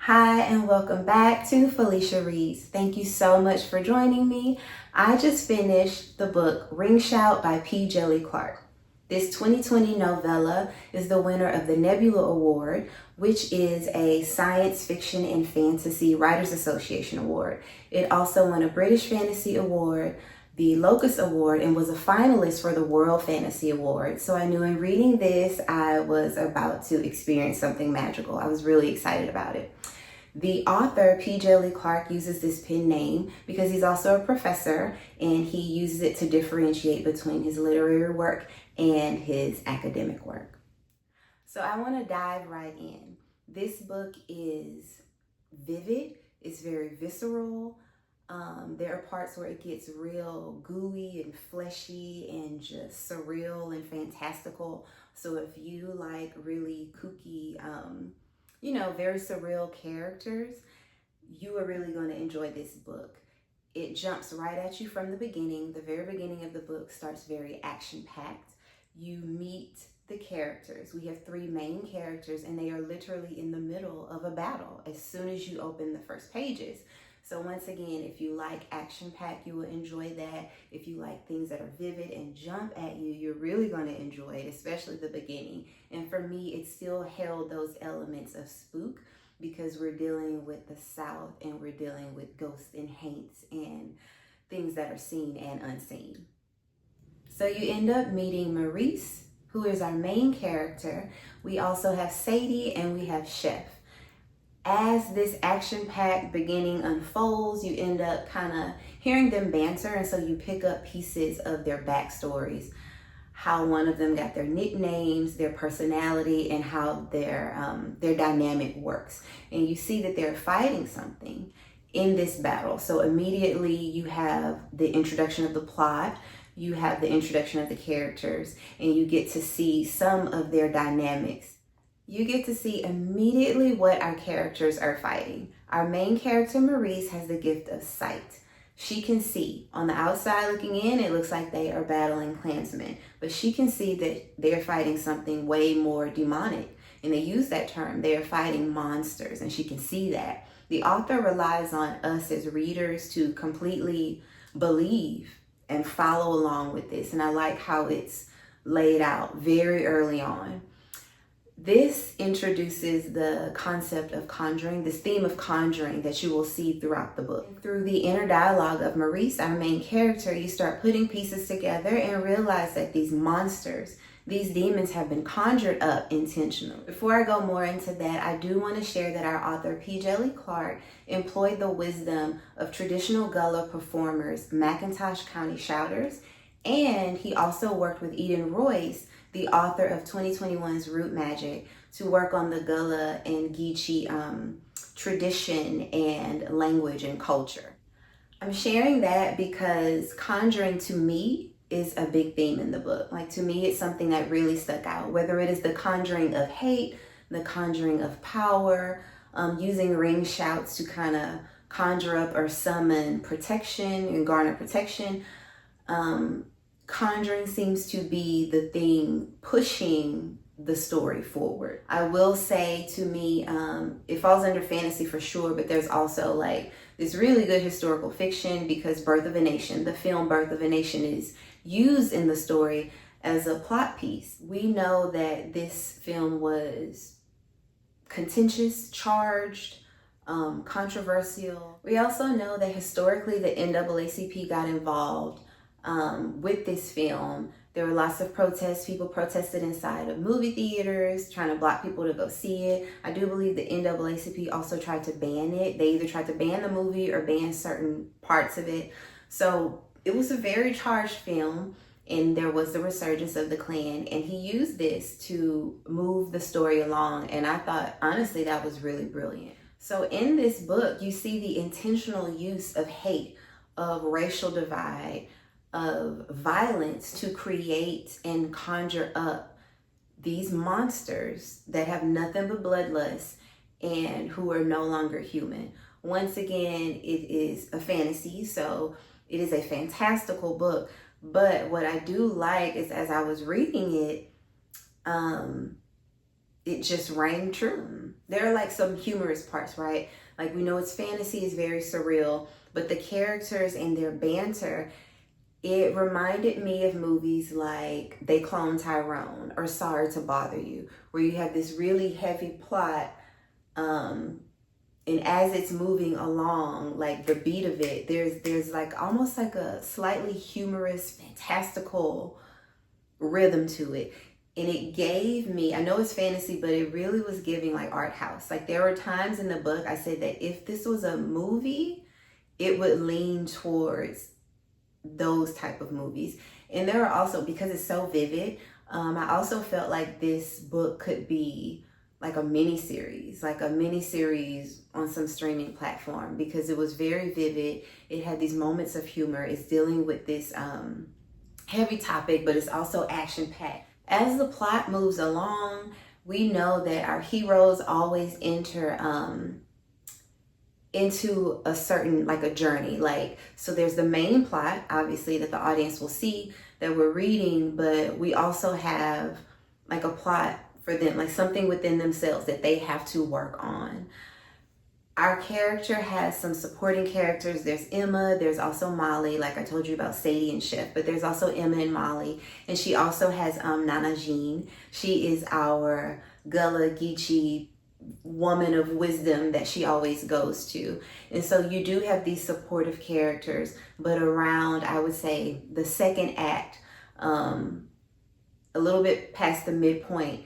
Hi, and welcome back to Felicia Reads. Thank you so much for joining me. I just finished the book Ring Shout by Djèlí Clark. This 2020 novella is the winner of the Nebula Award, which is a science fiction and fantasy writers association award. It also won a British Fantasy Award, the Locus Award, and was a finalist for the World Fantasy Award. So I knew in reading this, I was about to experience something magical. I was really excited about it. The author, Djèlí Clark, uses this pen name because he's also a professor, and he uses it to differentiate between his literary work and his academic work. So I want to dive right in. This book is vivid, it's very visceral. There are parts where it gets real gooey and fleshy and just surreal and fantastical. So if you like really kooky, very surreal characters, you are really going to enjoy this book. It jumps right at you from the beginning. The very beginning of the book starts very action-packed. You meet the characters. We have three main characters, and they are literally in the middle of a battle as soon as you open the first pages. So once again, if you like action-packed, you will enjoy that. If you like things that are vivid and jump at you, you're really going to enjoy it, especially the beginning. And for me, it still held those elements of spook because we're dealing with the South and we're dealing with ghosts and haunts and things that are seen and unseen. So you end up meeting Maurice, who is our main character. We also have Sadie and we have Chef. As this action-packed beginning unfolds, you end up kind of hearing them banter, and so you pick up pieces of their backstories, how one of them got their nicknames, their personality, and how their dynamic works. And you see that they're fighting something in this battle. So immediately you have the introduction of the plot, you have the introduction of the characters, and you get to see some of their dynamics. You get to see immediately what our characters are fighting. Our main character, Maurice, has the gift of sight. She can see. On the outside looking in, it looks like they are battling Klansmen, but she can see that they're fighting something way more demonic. And they use that term. They are fighting monsters, and she can see that. The author relies on us as readers to completely believe and follow along with this. And I like how it's laid out very early on. This introduces the concept of conjuring, this theme of conjuring that you will see throughout the book. Through the inner dialogue of Maurice, our main character, you start putting pieces together and realize that these monsters, these demons have been conjured up intentionally. Before I go more into that, I do want to share that our author, Djèlí Clark, employed the wisdom of traditional Gullah performers, McIntosh County Shouters, and he also worked with Eden Royce, the author of 2021's Root Magic, to work on the Gullah and Geechee tradition and language and culture. I'm sharing that because conjuring to me is a big theme in the book. Like, to me, it's something that really stuck out, whether it is the conjuring of hate, the conjuring of power, using ring shouts to kind of conjure up or summon protection and garner protection. Conjuring seems to be the thing pushing the story forward. I will say, to me, it falls under fantasy for sure, but there's also like this really good historical fiction because Birth of a Nation, the film Birth of a Nation, is used in the story as a plot piece. We know that this film was contentious, charged, controversial. We also know that historically the NAACP got involved with this film. There were lots of protests. People protested inside of movie theaters, trying to block people to go see it. I do believe the NAACP also tried to ban it. They either tried to ban the movie or ban certain parts of it. So it was a very charged film, and there was the resurgence of the Klan, and he used this to move the story along, and I thought, honestly, that was really brilliant. So in this book, you see the intentional use of hate, of racial divide, of violence to create and conjure up these monsters that have nothing but bloodlust and who are no longer human. Once again, it is a fantasy, so it is a fantastical book. But what I do like is, as I was reading it, it just rang true. There are like some humorous parts, right? Like we know it's fantasy, it's very surreal, but the characters and their banter, it reminded me of movies like They Clone Tyrone or Sorry to Bother You, where you have this really heavy plot, and as it's moving along, like the beat of it, there's like almost like a slightly humorous, fantastical rhythm to it. And it gave me, I know it's fantasy, but it really was giving like art house. Like there were times in the book I said that if this was a movie, it would lean towards those type of movies. And there are also, because it's so vivid, I also felt like this book could be like a mini series on some streaming platform, because it was very vivid. It had these moments of humor. It's dealing with this heavy topic, but it's also action packed. As the plot moves along, we know that our heroes always enter into a certain, like a journey. Like, so there's the main plot, obviously, that the audience will see, that we're reading, but we also have like a plot for them, like something within themselves that they have to work on. Our character has some supporting characters. There's Emma, there's also Molly, like I told you about Sadie and Chef, but there's also Emma and Molly. And she also has Nana Jean. She is our Gullah Geechee woman of wisdom that she always goes to. And so you do have these supportive characters, but around, I would say, the second act, a little bit past the midpoint,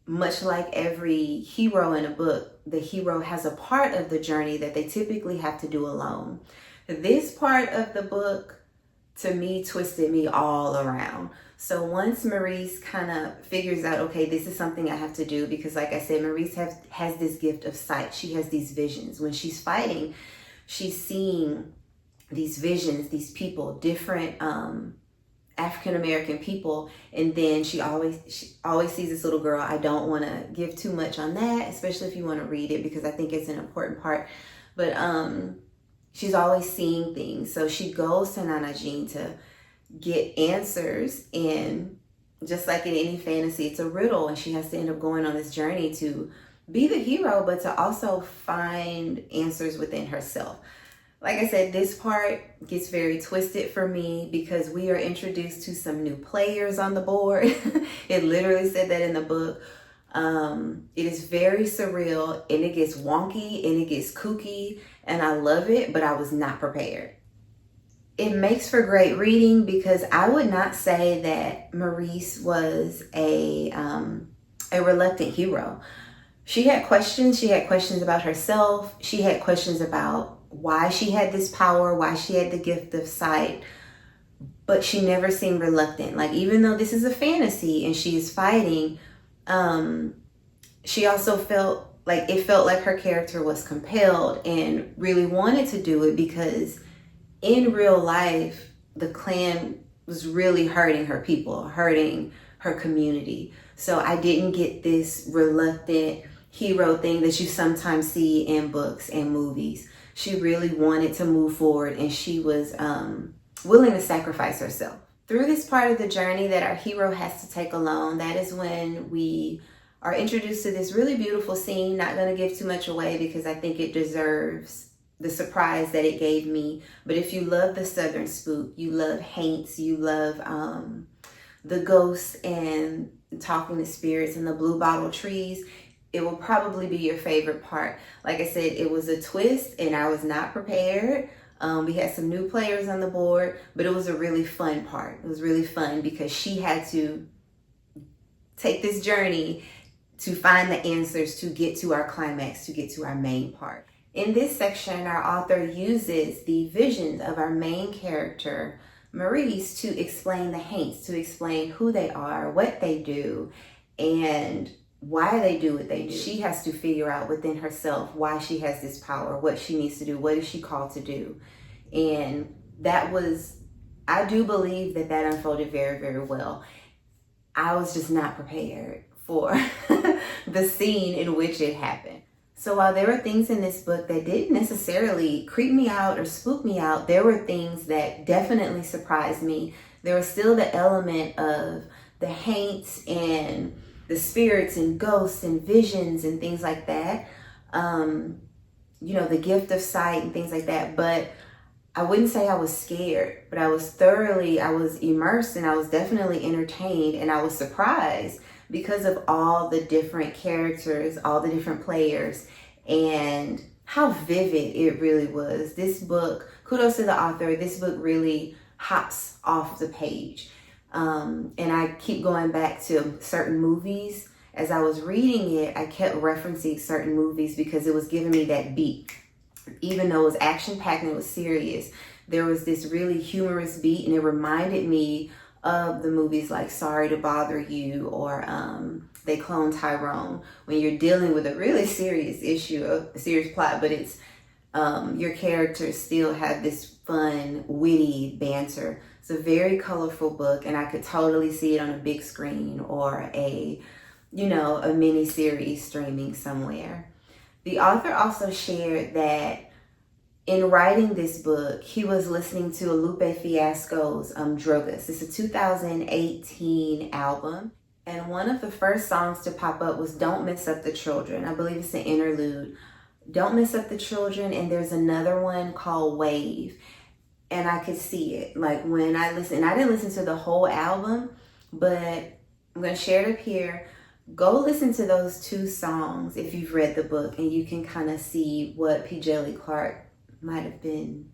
much like every hero in a book, the hero has a part of the journey that they typically have to do alone. This part of the book, to me, twisted me all around. So once Maurice kind of figures out, okay, this is something I have to do, because like I said, Maurice has this gift of sight. She has these visions. When she's fighting, she's seeing these visions, these people, different African-American people, and then she always sees this little girl. I don't want to give too much on that, especially if you want to read it, because I think it's an important part, but she's always seeing things. So she goes to Nana Jean to get answers, and just like in any fantasy, it's a riddle, and she has to end up going on this journey to be the hero, but to also find answers within herself. Like I said, this part gets very twisted for me because we are introduced to some new players on the board. It literally said that in the book. It is very surreal, and it gets wonky and it gets kooky, and I love it, but I was not prepared. It makes for great reading because I would not say that Maurice was a reluctant hero. She had questions. She had questions about herself. She had questions about why she had this power, why she had the gift of sight, but she never seemed reluctant. Like, even though this is a fantasy and she is fighting, she also felt like her character was compelled and really wanted to do it, because in real life, the Klan was really hurting her people, hurting her community. So I didn't get this reluctant hero thing that you sometimes see in books and movies. She really wanted to move forward, and she was willing to sacrifice herself. Through this part of the journey that our hero has to take alone, that is when we are introduced to this really beautiful scene. Not going to give too much away because I think it deserves the surprise that it gave me. But if you love the Southern spook, you love haints, you love the ghosts and talking to spirits and the blue bottle trees, it will probably be your favorite part. Like I said, it was a twist and I was not prepared. We had some new players on the board, but it was a really fun part. It was really fun because she had to take this journey to find the answers to get to our climax, to get to our main part. In this section, our author uses the visions of our main character, Maurice, to explain the haints, to explain who they are, what they do, and why they do what they do. She has to figure out within herself why she has this power, what she needs to do, what is she called to do. And that was, I do believe that unfolded very, very well. I was just not prepared for the scene in which it happened. So while there were things in this book that didn't necessarily creep me out or spook me out, there were things that definitely surprised me. There was still the element of the haints and the spirits and ghosts and visions and things like that. You know, the gift of sight and things like that. But I wouldn't say I was scared, but I was immersed, and I was definitely entertained, and I was surprised because of all the different characters, all the different players, and how vivid it really was. This book, kudos to the author, this book really hops off the page. And I keep going back to certain movies. As I was reading it, I kept referencing certain movies because it was giving me that beat. Even though it was action-packed and it was serious, there was this really humorous beat, and it reminded me of the movies like Sorry to Bother You or They Clone Tyrone, when you're dealing with a really serious issue, a serious plot, but it's your characters still have this fun, witty banter. It's a very colorful book, and I could totally see it on a big screen or a mini series streaming somewhere. The author also shared that in writing this book, he was listening to Lupe Fiasco's Drogas. It's a 2018 album. And one of the first songs to pop up was Don't Mess Up the Children. I believe it's an interlude. Don't Mess Up the Children. And there's another one called Wave. And I could see it. Like when I listened, I didn't listen to the whole album, but I'm going to share it up here. Go listen to those two songs if you've read the book, and you can kind of see what P. Djèlí Clark might have been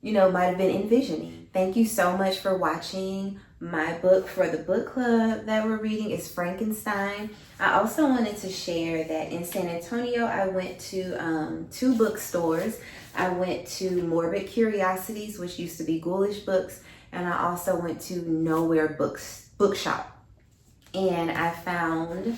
envisioning. Thank you so much for watching. My book for the book club that we're reading is Frankenstein. I also wanted to share that in San Antonio, I went to 2 bookstores. I went to Morbid Curiosities, which used to be Ghoulish Books, and I also went to Nowhere Bookshop. And I found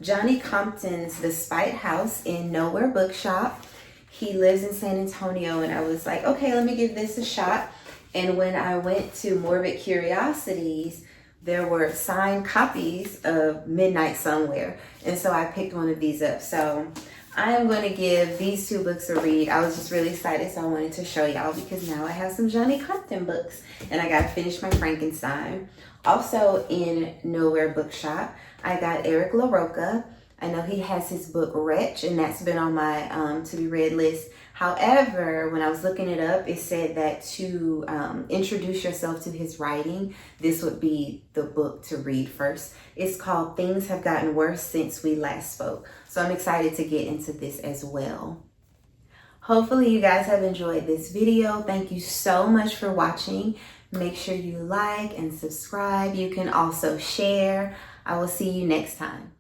Johnny Compton's The Spite House in Nowhere Bookshop. He lives in San Antonio, and I was like, okay, let me give this a shot. And when I went to Morbid Curiosities, there were signed copies of Midnight Somewhere. And so I picked one of these up. So I am going to give these 2 books a read. I was just really excited, so I wanted to show y'all because now I have some Johnny Compton books. And I got to finish my Frankenstein. Also in Nowhere Bookshop, I got Eric LaRocca. I know he has his book Wretch, and that's been on my to be read list. However, when I was looking it up, it said that to introduce yourself to his writing, this would be the book to read first. It's called Things Have Gotten Worse Since We Last Spoke. So I'm excited to get into this as well. Hopefully you guys have enjoyed this video. Thank you so much for watching. Make sure you like and subscribe. You can also share. I will see you next time.